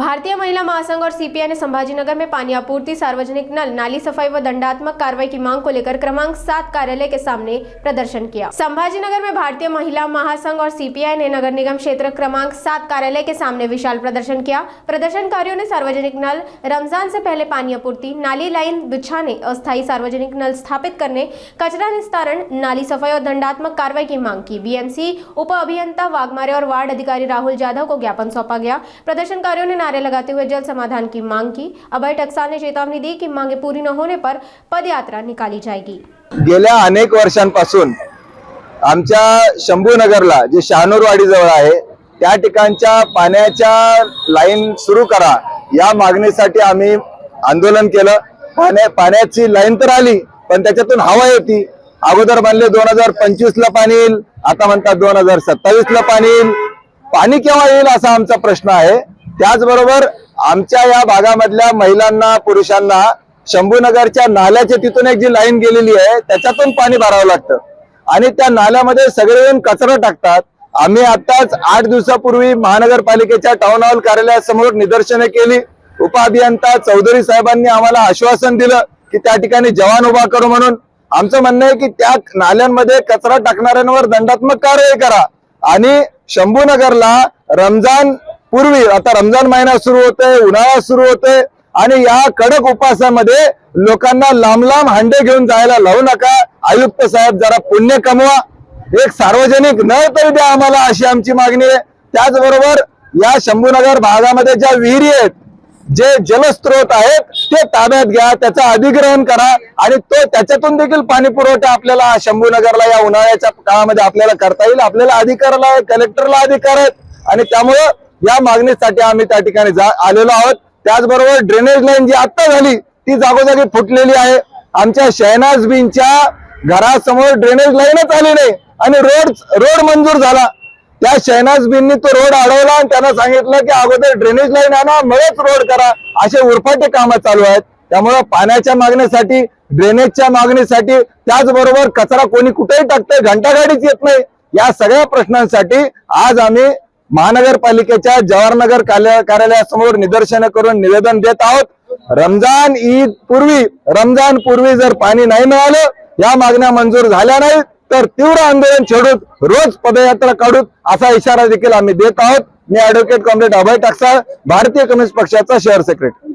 भारतीय महिला महासंघ और सीपीआई ने संभाजीनगर में पानी आपूर्ति, सार्वजनिक नल, नाली सफाई व दंडात्मक कार्रवाई की मांग को लेकर क्रमांक 7 कार्यालय के सामने प्रदर्शन किया। संभाजीनगर में भारतीय महिला महासंघ और सीपीआई ने नगर निगम क्षेत्र क्रमांक 7 कार्यालय के सामने विशाल प्रदर्शन किया। प्रदर्शनकारियों ने सार्वजनिक नल, रमजान से पहले पानी आपूर्ति, नाली लाइन बिछाने, अस्थायी सार्वजनिक नल स्थापित करने, कचरा निस्तारण, नाली सफाई और दंडात्मक कार्रवाई की मांग की। बीएमसी उप अभियंता वाघमारे और वार्ड अधिकारी राहुल जाधव को ज्ञापन सौंपा गया। प्रदर्शनकारियों ने नारे लगाते हुए जल्द समाधान की मांग की। अभय टकसाल ने चेतावनी दी कि मांगे पूरी न होने पर पदयात्रा निकाली जाएगी। गेल्या अनेक वर्षांपासून आमच्या शंभूनगरला जे शहानूरवाडी जवळ आहे त्या ठिकाणच्या पाण्याच्या लाईन सुरू करा या मागणीसाठी आम्ही आंदोलन केलं। पाण्याची लाईन तर आली पण त्याच्यातून हवा येते। अगोदर म्हणले 2025 ला पाणी येईल, आता म्हणतात 2027 ला पाणी येईल। पाणी केव्हा येईल असा आमचा प्रश्न आहे। त्याचबरोबर आमच्या या भागामधल्या महिलांना, पुरुषांना शंभूनगरच्या नाल्याच्या तिथून एक जी लाईन गेलेली आहे त्याच्यातून पाणी भरावं लागतं आणि त्या नाल्यामध्ये सगळेजण कचरा टाकतात। आम्ही आताच 8 दिवसापूर्वी महानगरपालिकेच्या टाउन हॉल कार्यालयासमोर निदर्शने केली। उपअभियंता चौधरी साहेबांनी आम्हाला आश्वासन दिलं की त्या ठिकाणी जवान उभा करू म्हणून। आमचं म्हणणं आहे की त्या नाल्यांमध्ये कचरा टाकणाऱ्यांवर दंडात्मक कारवाई करा आणि शंभूनगरला रमजान पूर्वी, आता रमजान महिना सुरू होतोय, उन्हाळा सुरू होतोय आणि या कडक उपासामध्ये लोकांना लांब लांब हांडे घेऊन जायला लावू नका। आयुक्त साहेब जरा पुण्य कमवा, एक सार्वजनिक नळ तरी द्या आम्हाला, अशी आमची मागणी आहे। त्याचबरोबर या शंभूनगर भागामध्ये ज्या विहिरी आहेत, जे जलस्रोत आहेत ते ताब्यात घ्या, त्याचा अधिग्रहण करा आणि तो त्याच्यातून देखील पाणी पुरवठा आपल्याला शंभूनगरला या उन्हाळ्याच्या काळामध्ये आपल्याला करता येईल। आपल्याला अधिकाराला आहे, कलेक्टरला अधिकार आहेत आणि त्यामुळे या मागणीसाठी आम्ही त्या ठिकाणी आलेलो आहोत। त्याचबरोबर ड्रेनेज लाईन जी आता झाली ती जागोजागी फुटलेली आहे। आमच्या शहनाज बीनच्या घरासमोर ड्रेनेज लाईनच आली नाही आणि रोड मंजूर झाला। त्या शहनाज बीननी तो रोड अडवला आणि त्यांना सांगितलं की अगोदर ड्रेनेज लाईन आणा मगच रोड करा, असे उरफाटे कामं चालू आहेत। त्यामुळे पाण्याच्या मागणीसाठी, ड्रेनेजच्या मागणीसाठी, त्याचबरोबर कचरा कोणी कुठेही टाकतंय, घंटागाडीच येत नाही, या सगळ्या प्रश्नांसाठी आज आम्ही महानगरपालिकेच्या जवाहरनगर कार्यालयासमोर निदर्शने करून निवेदन देत आहोत। रमजान पूर्वी जर पाणी नाही मिळालं, या मागण्या मंजूर झाल्या नाहीत तर तीव्र आंदोलन छेडूत, रोज पदयात्रा काढूत असा इशारा देखील आम्ही देत आहोत। मी ॲडव्होकेट कॉम्रेड अभय टकसाळ, भारतीय कम्युनिस्ट पक्षाचा शहर सेक्रेटरी।